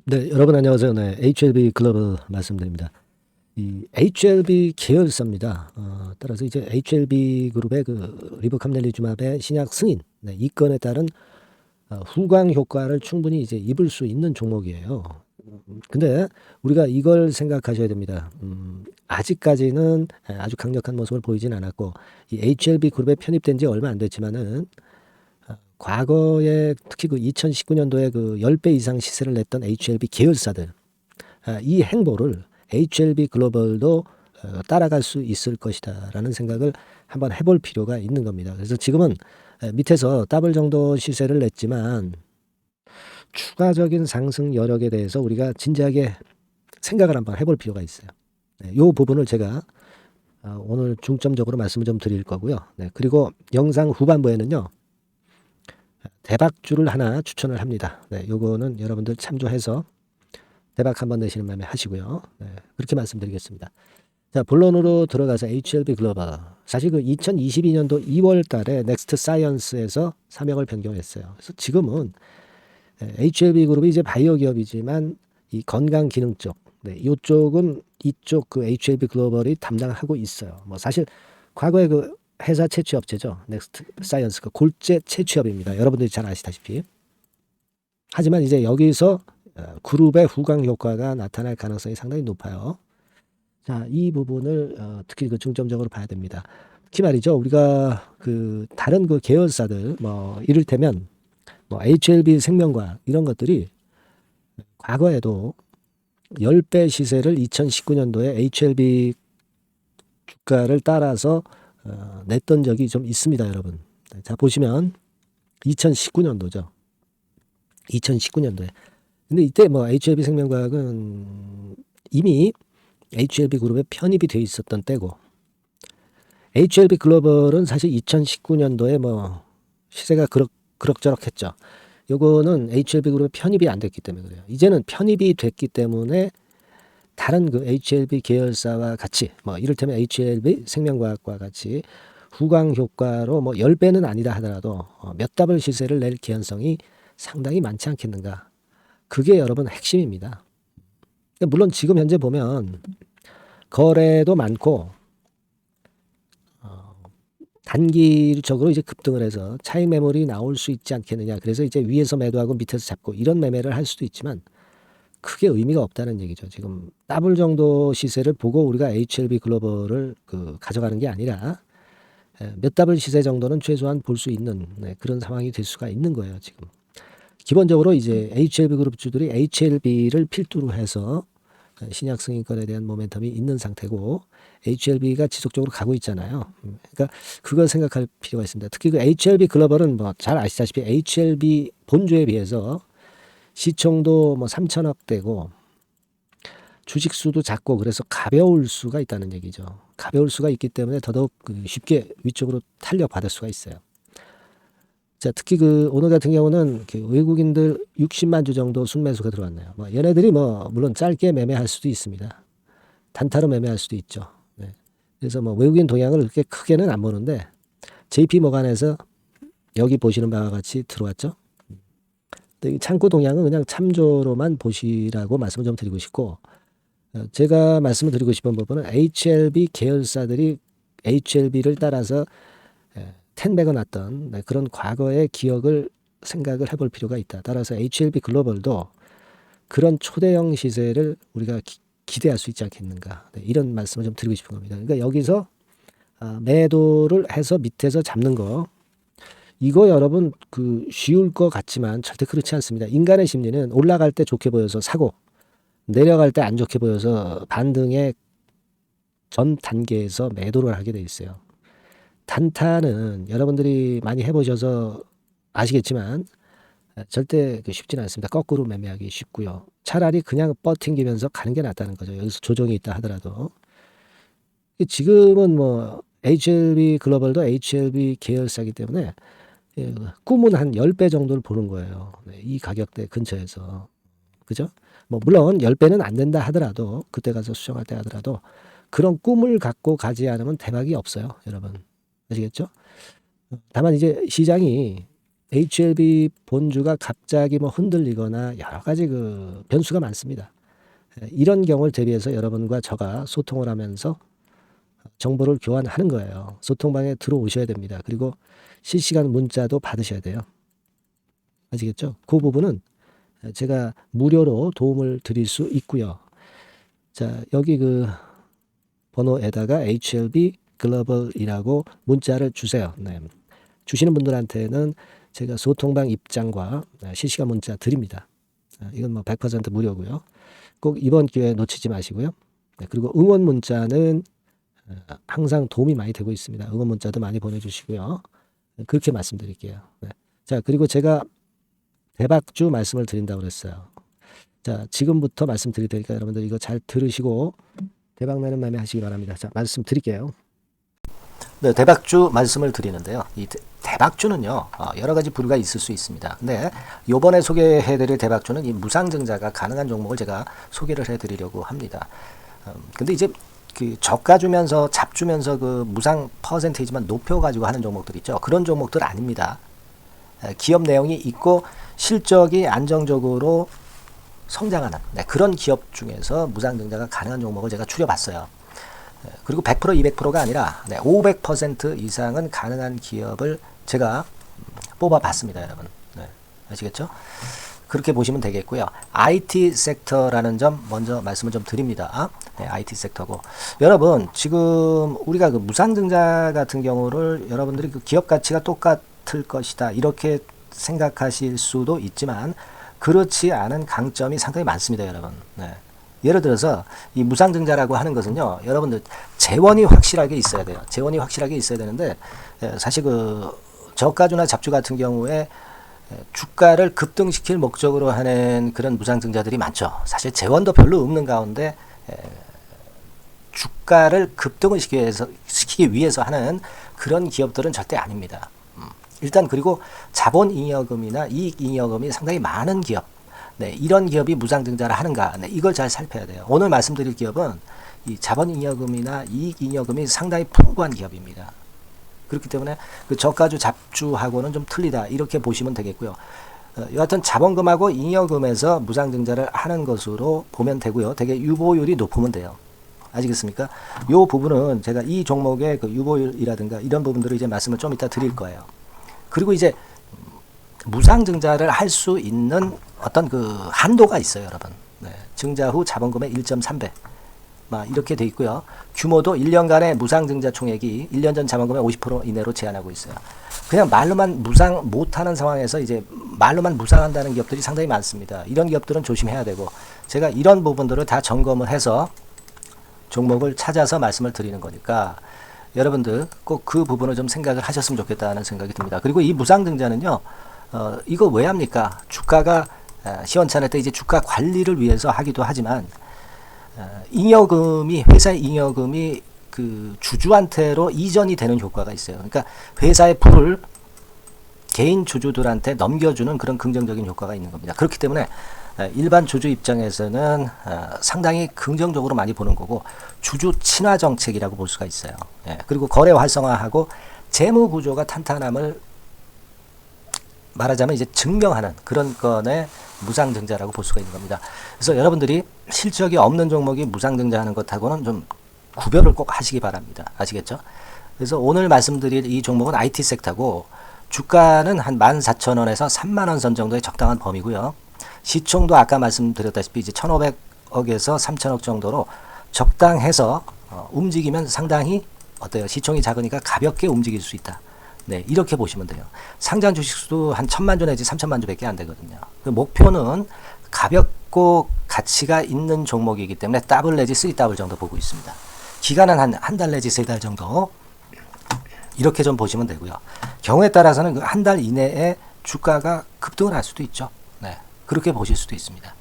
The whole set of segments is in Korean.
네, 여러분 안녕하세요. 네, HLB 글로벌 말씀드립니다. 이 HLB 계열사입니다. 따라서 이제 HLB 그룹의 그 리브캄넬리주맙의 신약 승인, 네, 이 건에 따른 후광 효과를 충분히 이제 입을 수 있는 종목이에요. 근데 우리가 이걸 생각하셔야 됩니다. 아직까지는 아주 강력한 모습을 보이진 않았고, 이 HLB 그룹에 편입된 지 얼마 안 됐지만은 과거에 특히 그 2019년도에 그 10배 이상 시세를 냈던 HLB 계열사들, 이 행보를 HLB 글로벌도 따라갈 수 있을 것이다라는 생각을 한번 해볼 필요가 있는 겁니다. 그래서 지금은 밑에서 더블 정도 시세를 냈지만 추가적인 상승 여력에 대해서 우리가 진지하게 생각을 한번 해볼 필요가 있어요. 네, 이 부분을 제가 오늘 중점적으로 말씀을 좀 드릴 거고요. 네, 그리고 영상 후반부에는요. 대박주를 하나 추천을 합니다. 네, 요거는 여러분들 참조해서 대박 한번 내시는 마음에 하시고요. 네, 그렇게 말씀드리겠습니다. 자, 본론으로 들어가서 HLB 글로벌. 사실 그 2022년도 2월 달에 넥스트 사이언스에서 사명을 변경했어요. 그래서 지금은 HLB 그룹이 이제 바이오 기업이지만 이 건강 기능 쪽, 네, 이쪽은 이쪽 그 HLB 글로벌이 담당하고 있어요. 뭐 사실 과거에 그 회사 채취업체죠. 넥스트 사이언스가 골재 채취업입니다. 여러분들이 잘 아시다시피. 하지만 이제 여기서 그룹의 후광 효과가 나타날 가능성이 상당히 높아요. 자, 이 부분을 특히 그 중점적으로 봐야 됩니다. 특히 말이죠. 우리가 그 다른 그 계열사들 뭐 이를테면 뭐 HLB 생명과학 이런 것들이 과거에도 10배 시세를 2019년도에 HLB 주가를 따라서 냈던 적이 좀 있습니다, 여러분. 자, 보시면 2019년도죠. 2019년도에. 근데 이때 뭐 HLB 생명과학은 이미 HLB 그룹에 편입이 돼 있었던 때고 HLB 글로벌은 사실 2019년도에 뭐 시세가 그럭저럭 했죠. 요거는 HLB 그룹에 편입이 안 됐기 때문에 그래요. 이제는 편입이 됐기 때문에 다른 그 HLB 계열사와 같이 뭐 이를테면 HLB 생명과학과 같이 후광 효과로 뭐 10배는 아니다 하더라도 몇 답을 시세를 낼 개연성이 상당히 많지 않겠는가. 그게 여러분 핵심입니다. 물론 지금 현재 보면 거래도 많고 단기적으로 이제 급등을 해서 차익 매물이 나올 수 있지 않겠느냐. 그래서 이제 위에서 매도하고 밑에서 잡고 이런 매매를 할 수도 있지만 크게 의미가 없다는 얘기죠. 지금 더블 정도 시세를 보고 우리가 HLB 글로벌을 그 가져가는 게 아니라 몇 더블 시세 정도는 최소한 볼 수 있는 그런 상황이 될 수가 있는 거예요. 지금 기본적으로 이제 HLB 그룹주들이 HLB를 필두로 해서 신약 승인권에 대한 모멘텀이 있는 상태고 HLB가 지속적으로 가고 있잖아요. 그러니까 그걸 생각할 필요가 있습니다. 특히 그 HLB 글로벌은 뭐 잘 아시다시피 HLB 본주에 비해서 시총도 뭐 3천억대고 주식 수도 작고 그래서 가벼울 수가 있다는 얘기죠. 가벼울 수가 있기 때문에 더더욱 쉽게 위쪽으로 탄력 받을 수가 있어요. 자, 특히 그 오늘 같은 경우는 그 외국인들 60만 주 정도 순매수가 들어왔네요. 뭐 얘네들이 뭐 물론 짧게 매매할 수도 있습니다. 단타로 매매할 수도 있죠. 네. 그래서 뭐 외국인 동향을 그렇게 크게는 안 보는데 JP 모간에서 여기 보시는 바와 같이 들어왔죠. 근데 이 창구 동향은 그냥 참조로만 보시라고 말씀을 좀 드리고 싶고 제가 말씀을 드리고 싶은 부분은 HLB 계열사들이 HLB를 따라서 텐백어 났던 그런 과거의 기억을 생각을 해볼 필요가 있다. 따라서 HLB 글로벌도 그런 초대형 시세를 우리가 기대할 수 있지 않겠는가. 네, 이런 말씀을 좀 드리고 싶은 겁니다. 그러니까 여기서 매도를 해서 밑에서 잡는 거 이거 여러분 그 쉬울 것 같지만 절대 그렇지 않습니다. 인간의 심리는 올라갈 때 좋게 보여서 사고 내려갈 때 안 좋게 보여서 반등의 전 단계에서 매도를 하게 돼 있어요. 단타는 여러분들이 많이 해보셔서 아시겠지만 절대 쉽지는 않습니다. 거꾸로 매매하기 쉽고요. 차라리 그냥 버팅기면서 가는 게 낫다는 거죠. 여기서 조정이 있다 하더라도. 지금은 뭐 HLB 글로벌도 HLB 계열사이기 때문에 꿈은 한 10배 정도를 보는 거예요. 네, 이 가격대 근처에서. 그죠? 뭐 물론 10배는 안 된다 하더라도 그때 가서 수정할 때 하더라도 그런 꿈을 갖고 가지 않으면 대박이 없어요. 여러분. 아시겠죠? 다만 이제 시장이 HLB 본주가 갑자기 뭐 흔들리거나 여러 가지 그 변수가 많습니다. 이런 경우를 대비해서 여러분과 저가 소통을 하면서 정보를 교환하는 거예요. 소통방에 들어오셔야 됩니다. 그리고 실시간 문자도 받으셔야 돼요. 아시겠죠? 그 부분은 제가 무료로 도움을 드릴 수 있고요. 자, 여기 그 번호에다가 HLB 글로벌이라고 문자를 주세요. 네. 주시는 분들한테는 제가 소통방 입장과 실시간 문자 드립니다. 이건 뭐 100% 무료고요. 꼭 이번 기회에 놓치지 마시고요. 네, 그리고 응원 문자는 항상 도움이 많이 되고 있습니다. 응원 문자도 많이 보내주시고요. 그렇게 말씀드릴게요. 네. 자, 그리고 제가 대박주 말씀을 드린다고 그랬어요. 자, 지금부터 말씀드릴 테니까 여러분들 이거 잘 들으시고 대박나는 매매 하시기 바랍니다. 자, 말씀드릴게요. 네, 대박주 말씀을 드리는데요. 이 대박주는요, 여러 가지 부류가 있을 수 있습니다. 근데 요번에 소개해드릴 대박주는 이 무상증자가 가능한 종목을 제가 소개를 해드리려고 합니다. 근데 이제 그 저가 주면서 잡 주면서 그 무상 퍼센테이지만 높여가지고 하는 종목들 있죠. 그런 종목들 아닙니다. 기업 내용이 있고 실적이 안정적으로 성장하는 그런 기업 중에서 무상증자가 가능한 종목을 제가 추려봤어요. 그리고 100% 200%가 아니라 500% 이상은 가능한 기업을 제가 뽑아봤습니다, 여러분. 네, 아시겠죠? 그렇게 보시면 되겠고요. IT 섹터라는 점 먼저 말씀을 좀 드립니다. 네, IT 섹터고 여러분 지금 우리가 그 무상증자 같은 경우를 여러분들이 그 기업 가치가 똑같을 것이다 이렇게 생각하실 수도 있지만 그렇지 않은 강점이 상당히 많습니다, 여러분. 네. 예를 들어서 이 무상증자라고 하는 것은요, 여러분들 재원이 확실하게 있어야 돼요. 재원이 확실하게 있어야 되는데 사실 그 저가주나 잡주 같은 경우에 주가를 급등시킬 목적으로 하는 그런 무상증자들이 많죠. 사실 재원도 별로 없는 가운데 주가를 급등을 시키기 위해서 하는 그런 기업들은 절대 아닙니다. 일단 그리고 자본잉여금이나 이익잉여금이 상당히 많은 기업, 네, 이런 기업이 무상증자를 하는가, 네, 이걸 잘 살펴야 돼요. 오늘 말씀드릴 기업은 이 자본잉여금이나 이익잉여금이 상당히 풍부한 기업입니다. 그렇기 때문에 그 저가주 잡주하고는 좀 틀리다 이렇게 보시면 되겠고요. 여하튼 자본금하고 잉여금에서 무상증자를 하는 것으로 보면 되고요. 되게 유보율이 높으면 돼요. 아시겠습니까? 이 부분은 제가 이 종목의 그 유보율이라든가 이런 부분들을 이제 말씀을 좀 이따 드릴 거예요. 그리고 이제 무상증자를 할 수 있는 어떤 그 한도가 있어요, 여러분. 네, 증자 후 자본금의 1.3배. 이렇게 돼 있고요. 규모도 1년간의 무상증자 총액이 1년 전 자본금의 50% 이내로 제한하고 있어요. 그냥 말로만 무상 못하는 상황에서 이제 말로만 무상한다는 기업들이 상당히 많습니다. 이런 기업들은 조심해야 되고 제가 이런 부분들을 다 점검을 해서 종목을 찾아서 말씀을 드리는 거니까 여러분들 꼭 그 부분을 좀 생각을 하셨으면 좋겠다는 생각이 듭니다. 그리고 이 무상증자는요, 이거 왜 합니까? 주가가 시원찮을 때 이제 주가 관리를 위해서 하기도 하지만 잉여금이 회사의 잉여금이 그 주주한테로 이전이 되는 효과가 있어요. 그러니까 회사의 부를 개인 주주들한테 넘겨주는 그런 긍정적인 효과가 있는 겁니다. 그렇기 때문에 일반 주주 입장에서는 상당히 긍정적으로 많이 보는 거고 주주 친화 정책이라고 볼 수가 있어요. 그리고 거래 활성화하고 재무 구조가 탄탄함을 말하자면 이제 증명하는 그런 건의 무상증자라고 볼 수가 있는 겁니다. 그래서 여러분들이 실적이 없는 종목이 무상증자하는 것하고는 좀 구별을 꼭 하시기 바랍니다. 아시겠죠? 그래서 오늘 말씀드릴 이 종목은 IT 섹터고 주가는 한 14,000원에서 30,000원 선 정도의 적당한 범위고요. 시총도 아까 말씀드렸다시피 이제 1,500억에서 3,000억 정도로 적당해서 움직이면 상당히 어때요? 시총이 작으니까 가볍게 움직일 수 있다. 네, 이렇게 보시면 돼요. 상장 주식수도 한 1,000만 주 내지 3,000만 주밖에 안 되거든요. 그 목표는 가볍고 가치가 있는 종목이기 때문에 더블 내지 3더블 정도 보고 있습니다. 기간은 한 달 내지 3달 정도 이렇게 좀 보시면 되고요. 경우에 따라서는 그 한 달 이내에 주가가 급등을 할 수도 있죠. 네, 그렇게 보실 수도 있습니다.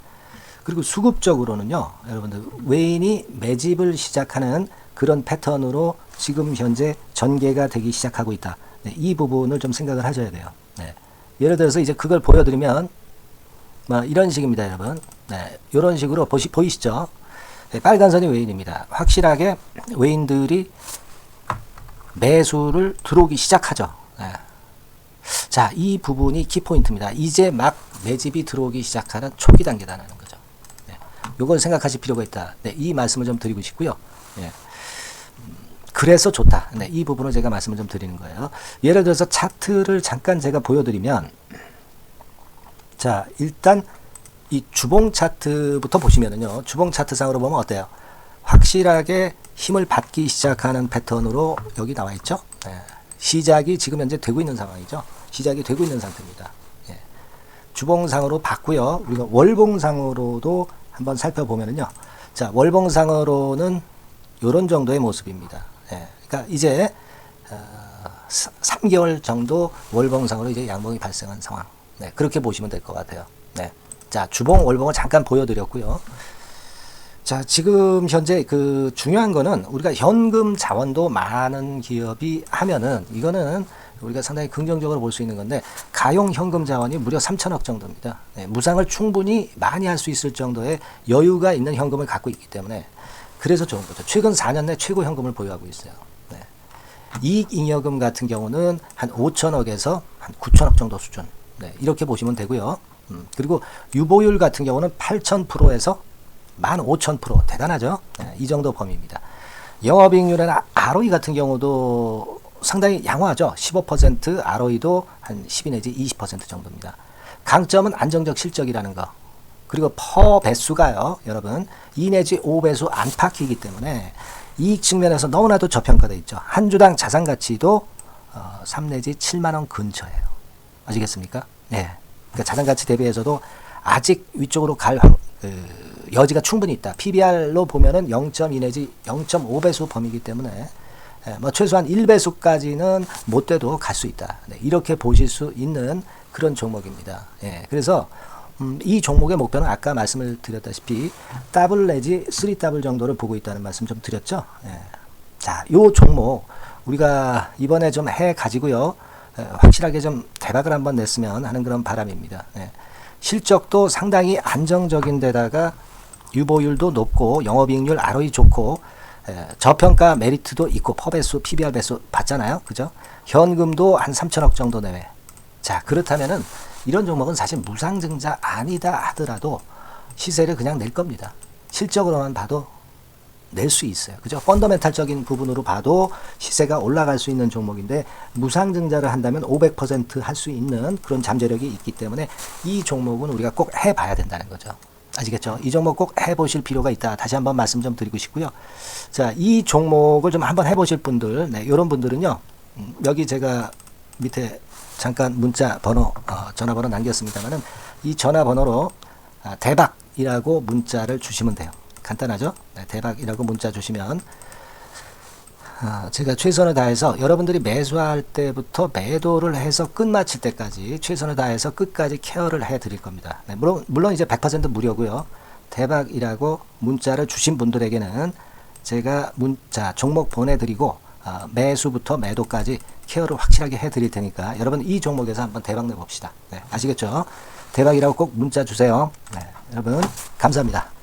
그리고 수급적으로는요, 여러분들 외인이 매집을 시작하는 그런 패턴으로 지금 현재 전개가 되기 시작하고 있다. 네, 이 부분을 좀 생각을 하셔야 돼요. 네. 예를 들어서 이제 그걸 보여드리면 이런 식입니다, 여러분. 네, 이런 식으로 보이시죠? 네, 빨간 선이 외인입니다. 확실하게 외인들이 매수를 들어오기 시작하죠. 네. 자, 이 부분이 키포인트입니다. 이제 막 매집이 들어오기 시작하는 초기 단계다라는 거죠. 네. 요걸 생각하실 필요가 있다. 네, 이 말씀을 좀 드리고 싶고요. 네. 그래서 좋다. 네, 이 부분을 제가 말씀을 좀 드리는 거예요. 예를 들어서 차트를 잠깐 제가 보여드리면, 자, 일단 이 주봉 차트부터 보시면은요, 주봉 차트상으로 보면 어때요? 확실하게 힘을 받기 시작하는 패턴으로 여기 나와 있죠. 네. 시작이 지금 현재 되고 있는 상황이죠. 시작이 되고 있는 상태입니다. 예. 주봉상으로 봤고요. 우리가 월봉상으로도 한번 살펴보면은요. 자, 월봉상으로는 이런 정도의 모습입니다. 예. 그러니까 이제 3개월 정도 월봉상으로 이제 양봉이 발생한 상황. 네, 그렇게 보시면 될 것 같아요. 네. 자, 주봉, 월봉을 잠깐 보여드렸고요. 자, 지금 현재 그 중요한 거는 우리가 현금 자원도 많은 기업이 하면은 이거는 우리가 상당히 긍정적으로 볼 수 있는 건데, 가용 현금 자원이 무려 3천억 정도입니다. 네, 무상을 충분히 많이 할 수 있을 정도의 여유가 있는 현금을 갖고 있기 때문에 그래서 좋은 거죠. 최근 4년 내 최고 현금을 보유하고 있어요. 네. 이익잉여금 같은 경우는 한 5천억에서 한 9천억 정도 수준. 네, 이렇게 보시면 되고요. 그리고 유보율 같은 경우는 8,000%에서 15,000% 대단하죠. 네, 이 정도 범위입니다. 영업이익률이나 ROE 같은 경우도 상당히 양호하죠. 15%, ROE도 한 12 내지 20% 정도입니다. 강점은 안정적 실적이라는 거. 그리고 퍼 배수가요, 여러분 2 내지 5배수 안팎이기 때문에 이익 측면에서 너무나도 저평가되어 있죠. 한 주당 자산 가치도 3 내지 7만 원 근처예요. 아시겠습니까? 네. 그러니까 자산 가치 대비해서도 아직 위쪽으로 갈 여지가 충분히 있다. PBR로 보면은 0.2 내지 0.5배수 범위이기 때문에 뭐 최소한 1배수까지는 못 돼도 갈 수 있다. 네, 이렇게 보실 수 있는 그런 종목입니다. 예, 그래서 이 종목의 목표는 아까 말씀을 드렸다시피 더블 내지 3더블 정도를 보고 있다는 말씀 좀 드렸죠. 예. 자, 요 종목 우리가 이번에 좀 해 가지고요. 확실하게 좀 대박을 한번 냈으면 하는 그런 바람입니다. 예. 실적도 상당히 안정적인 데다가 유보율도 높고 영업이익률 ROE 좋고 저평가 메리트도 있고 퍼배수 PBR 배수 봤잖아요. 그죠? 현금도 한 3천억 정도 내외. 자, 그렇다면은 이런 종목은 사실 무상증자 아니다 하더라도 시세를 그냥 낼 겁니다. 실적으로만 봐도 낼 수 있어요. 그죠? 펀더멘탈적인 부분으로 봐도 시세가 올라갈 수 있는 종목인데 무상증자를 한다면 500% 할 수 있는 그런 잠재력이 있기 때문에 이 종목은 우리가 꼭 해봐야 된다는 거죠. 아시겠죠? 이 종목 꼭 해보실 필요가 있다. 다시 한번 말씀 좀 드리고 싶고요. 자, 이 종목을 좀 한번 해보실 분들, 네, 이런 분들은요, 여기 제가 밑에 잠깐 문자 번호, 전화번호 남겼습니다만은 이 전화번호로 대박이라고 문자를 주시면 돼요. 간단하죠? 네, 대박이라고 문자 주시면 제가 최선을 다해서 여러분들이 매수할 때부터 매도를 해서 끝마칠 때까지 최선을 다해서 끝까지 케어를 해 드릴 겁니다. 네, 물론 이제 100% 무료고요. 대박이라고 문자를 주신 분들에게는 제가 문자 종목 보내드리고 매수부터 매도까지 케어를 확실하게 해 드릴 테니까 여러분 이 종목에서 한번 대박 내봅시다. 네, 아시겠죠? 대박이라고 꼭 문자 주세요. 네, 여러분 감사합니다.